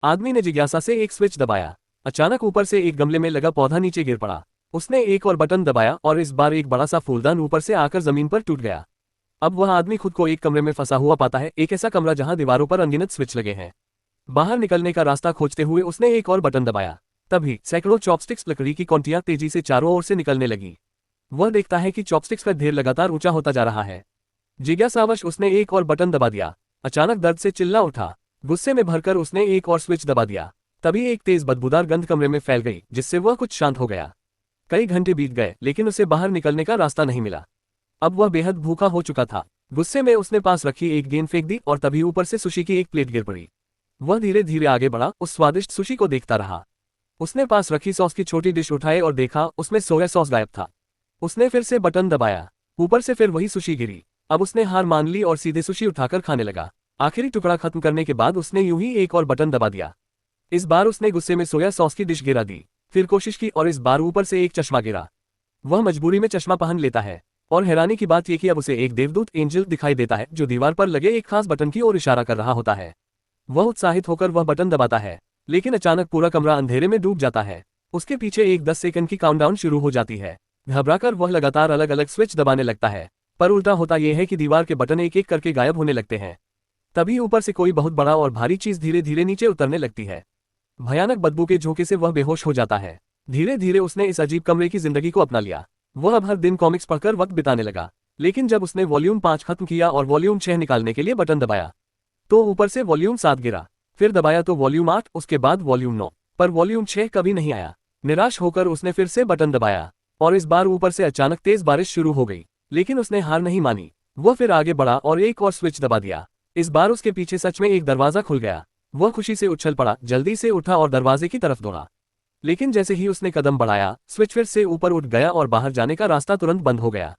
आदमी ने जिज्ञासा से एक स्विच दबाया। अचानक ऊपर से एक गमले में लगा पौधा नीचे गिर पड़ा। उसने एक और बटन दबाया और इस बार एक बड़ा सा फूलदान ऊपर से आकर जमीन पर टूट गया। अब वह आदमी खुद को एक कमरे में फंसा हुआ पाता है, एक ऐसा कमरा जहां दीवारों पर अनगिनत स्विच लगे हैं। बाहर निकलने का रास्ता खोजते हुए उसने एक और बटन दबाया। तभी सैकड़ों चॉपस्टिक्स लकड़ी की कॉन्टियां तेजी से चारों ओर से निकलने लगी। वह देखता है कि चॉपस्टिक्स का ढेर लगातार ऊंचा होता जा रहा है। जिज्ञासावश उसने एक और बटन दबा दिया। अचानक दर्द से चिल्ला उठा। गुस्से में भरकर उसने एक और स्विच दबा दिया। तभी एक तेज बदबूदार गंध कमरे में फैल गई, जिससे वह कुछ शांत हो गया। कई घंटे बीत गए लेकिन उसे बाहर निकलने का रास्ता नहीं मिला। अब वह बेहद भूखा हो चुका था। गुस्से में उसने पास रखी एक गेंद फेंक दी और तभी ऊपर से सुशी की एक प्लेट गिर पड़ी। वह धीरे धीरे आगे बढ़ा, उस स्वादिष्ट सुशी को देखता रहा। उसने पास रखी सॉस की छोटी डिश उठाई और देखा उसमें सोया सॉस गायब था। उसने फिर से बटन दबाया। ऊपर से फिर वही सुशी गिरी। अब उसने हार मान ली और सीधे सुशी उठाकर खाने लगा। आखिरी टुकड़ा खत्म करने के बाद उसने यूं ही एक और बटन दबा दिया। इस बार उसने गुस्से में सोया सॉस की डिश गिरा दी। फिर कोशिश की और इस बार ऊपर से एक चश्मा गिरा। वह मजबूरी में चश्मा पहन लेता है और हैरानी की बात यह कि अब उसे एक देवदूत एंजल दिखाई देता है जो दीवार पर लगे एक खास बटन की ओर इशारा कर रहा होता है। वह उत्साहित होकर वह बटन दबाता है, लेकिन अचानक पूरा कमरा अंधेरे में डूब जाता है। उसके पीछे एक 10 सेकंड की काउंटडाउन शुरू हो जाती है। घबराकर वह लगातार अलग अलग स्विच दबाने लगता है, पर उल्टा होता यह है कि दीवार के बटन एक एक करके गायब होने लगते हैं। तभी ऊपर से कोई बहुत बड़ा और भारी चीज धीरे धीरे नीचे उतरने लगती है। भयानक बदबू के झोंके से वह बेहोश हो जाता है। धीरे धीरे उसने इस अजीब कमरे की जिंदगी को अपना लिया। वह अब हर दिन कॉमिक्स पढ़कर वक्त बिताने लगा, लेकिन जब उसने वॉल्यूम 5 खत्म किया और वॉल्यूम 6 निकालने के लिए बटन दबाया तो ऊपर से वॉल्यूम 7 गिरा। फिर दबाया तो वॉल्यूम 8, उसके बाद वॉल्यूम 9, पर वॉल्यूम 6 कभी नहीं आया। निराश होकर उसने फिर से बटन दबाया और इस बार ऊपर से अचानक तेज बारिश शुरू हो गई, लेकिन उसने हार नहीं मानी। वह फिर आगे बढ़ा और एक और स्विच दबा दिया। इस बार उसके पीछे सच में एक दरवाजा खुल गया। वह खुशी से उछल पड़ा, जल्दी से उठा और दरवाजे की तरफ दौड़ा। लेकिन जैसे ही उसने कदम बढ़ाया, स्विच फिर से ऊपर उठ गया और बाहर जाने का रास्ता तुरंत बंद हो गया।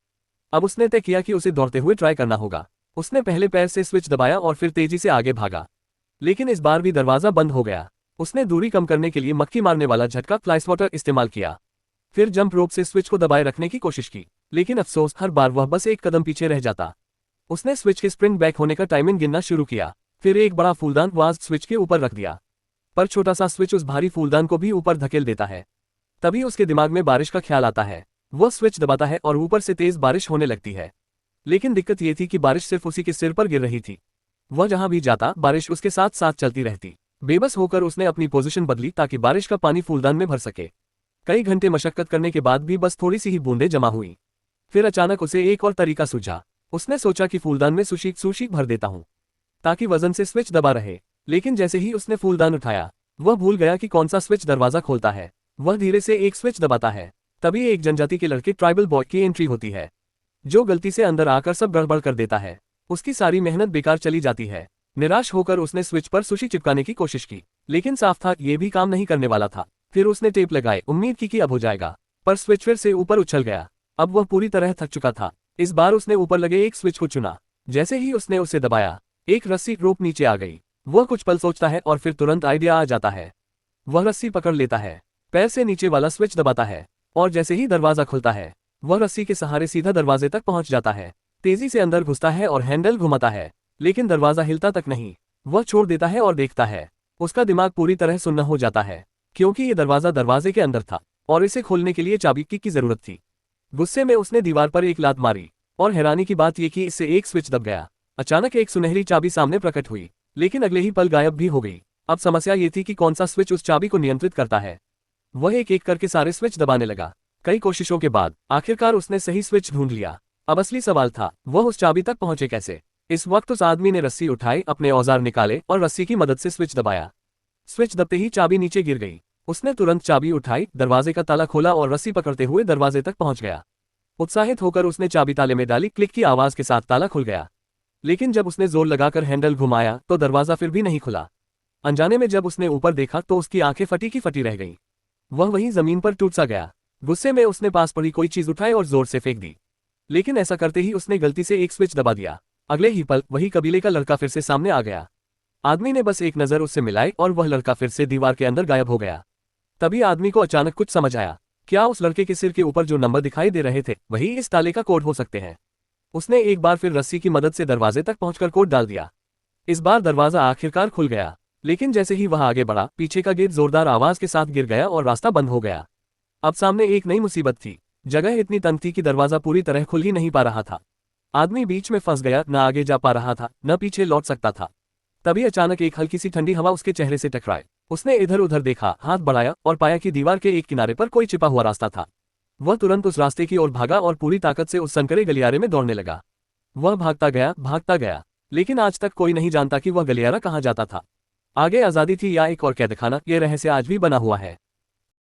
अब उसने तय किया कि उसे दौड़ते हुए ट्राई करना होगा। उसने पहले पैर से स्विच दबाया और फिर तेजी से आगे भागा, लेकिन इस बार भी दरवाजा बंद हो गया। उसने दूरी कम करने के लिए मक्खी मारने वाला झटका फ्लाईस्वॉटर इस्तेमाल किया। फिर जंप रोप से स्विच को दबाए रखने की कोशिश की, लेकिन अफसोस हर बार वह बस एक कदम पीछे रह जाता। उसने स्विच के स्प्रिंग बैक होने का टाइमिंग गिनना शुरू किया। फिर एक बड़ा फूलदान वाज स्विच के ऊपर रख दिया, पर छोटा सा स्विच उस भारी फूलदान को भी ऊपर धकेल देता है। तभी उसके दिमाग में बारिश का ख्याल आता है। वह स्विच दबाता है और ऊपर से तेज बारिश होने लगती है। लेकिन दिक्कत ये थी कि बारिश सिर्फ उसी के सिर पर गिर रही थी। वह जहां भी जाता बारिश उसके साथ साथ चलती रहती। बेबस होकर उसने अपनी पोजीशन बदली ताकि बारिश का पानी फूलदान में भर सके। कई घंटे मशक्कत करने के बाद भी बस थोड़ी सी ही बूंदें जमा हुई। फिर अचानक उसे एक और तरीका सूझा। उसने सोचा कि फूलदान में सुशी भर देता हूं ताकि वजन से स्विच दबा रहे। लेकिन जैसे ही उसने फूलदान उठाया, वह भूल गया कि कौन सा स्विच दरवाजा खोलता है। वह धीरे से एक स्विच दबाता है। तभी एक जनजाति के लड़के ट्राइबल बॉय की एंट्री होती है, जो गलती से अंदर आकर सब गड़बड़ कर देता है। उसकी सारी मेहनत बेकार चली जाती है। निराश होकर उसने स्विच पर सुशी चिपकाने की कोशिश की, लेकिन साफ था ये भी काम नहीं करने वाला था। फिर उसने टेप लगाए, उम्मीद की कि अब हो जाएगा, पर स्विच फिर से ऊपर उछल गया। अब वह पूरी तरह थक चुका था। इस बार उसने ऊपर लगे एक स्विच को चुना। जैसे ही उसने उसे दबाया, एक रस्सी रोप नीचे आ गई। वह कुछ पल सोचता है और फिर तुरंत आइडिया आ जाता है। वह रस्सी पकड़ लेता है, पैर से नीचे वाला स्विच दबाता है और जैसे ही दरवाजा खुलता है, वह रस्सी के सहारे सीधा दरवाजे तक पहुंच जाता है। तेजी से अंदर घुसता है और हैंडल घुमाता है, लेकिन दरवाजा हिलता तक नहीं। वह छोड़ देता है और देखता है। उसका दिमाग पूरी तरह सुन्न हो जाता है, क्योंकि ये दरवाजा दरवाजे के अंदर था और इसे खोलने के लिए चाबी की जरूरत थी। गुस्से में उसने दीवार पर एक लात मारी और हैरानी की बात यह कि इससे एक स्विच दब गया। अचानक एक सुनहरी चाबी सामने प्रकट हुई, लेकिन अगले ही पल गायब भी हो गई। अब समस्या ये थी कि कौन सा स्विच उस चाबी को नियंत्रित करता है। वह एक एक करके सारे स्विच दबाने लगा। कई कोशिशों के बाद आखिरकार उसने सही स्विच ढूंढ लिया। अब असली सवाल था, वह उस चाबी तक पहुंचे कैसे। इस वक्त उस आदमी ने रस्सी उठाई, अपने औजार निकाले और रस्सी की मदद से स्विच दबाया। स्विच दबते ही चाबी नीचे गिर गई। उसने तुरंत चाबी उठाई, दरवाजे का ताला खोला और रस्सी पकड़ते हुए दरवाजे तक पहुंच गया। उत्साहित होकर उसने चाबी ताले में डाली, क्लिक की आवाज के साथ ताला खुल गया। लेकिन जब उसने जोर लगाकर हैंडल घुमाया तो दरवाजा फिर भी नहीं खुला। अनजाने में जब उसने ऊपर देखा तो उसकी आंखें फटी की फटी रह गईं। वह वहीं जमीन पर टूट सा गया। गुस्से में उसने पास पड़ी कोई चीज उठाई और जोर से फेंक दी, लेकिन ऐसा करते ही उसने गलती से एक स्विच दबा दिया। अगले ही पल वही कबीले का लड़का फिर से सामने आ गया। आदमी ने बस एक नजर उससे मिलाई और वह लड़का फिर से दीवार के अंदर गायब हो गया। तभी आदमी को अचानक कुछ समझ आया। क्या उस लड़के के सिर के ऊपर जो नंबर दिखाई दे रहे थे वही इस ताले का कोड हो सकते हैं। उसने एक बार फिर रस्सी की मदद से दरवाजे तक पहुंचकर कोड डाल दिया। इस बार दरवाजा आखिरकार खुल गया। लेकिन जैसे ही वह आगे बढ़ा, पीछे का गेट जोरदार आवाज के साथ गिर गया और रास्ता बंद हो गया। अब सामने एक नई मुसीबत थी। जगह इतनी तंग थी कि दरवाजा पूरी तरह खुल ही नहीं पा रहा था। आदमी बीच में फंस गया, न आगे जा पा रहा था, न पीछे लौट सकता था। तभी अचानक एक हल्की सी ठंडी हवा उसके चेहरे से टकराई। उसने इधर उधर देखा, हाथ बढ़ाया और पाया कि दीवार के एक किनारे पर कोई छिपा हुआ रास्ता था। वह तुरंत उस रास्ते की ओर भागा और पूरी ताकत से उस संकरे गलियारे में दौड़ने लगा। वह भागता गया, लेकिन आज तक कोई नहीं जानता कि वह गलियारा कहाँ जाता था। आगे आजादी थी या एक और कैदखाना, ये रहस्य आज भी बना हुआ है।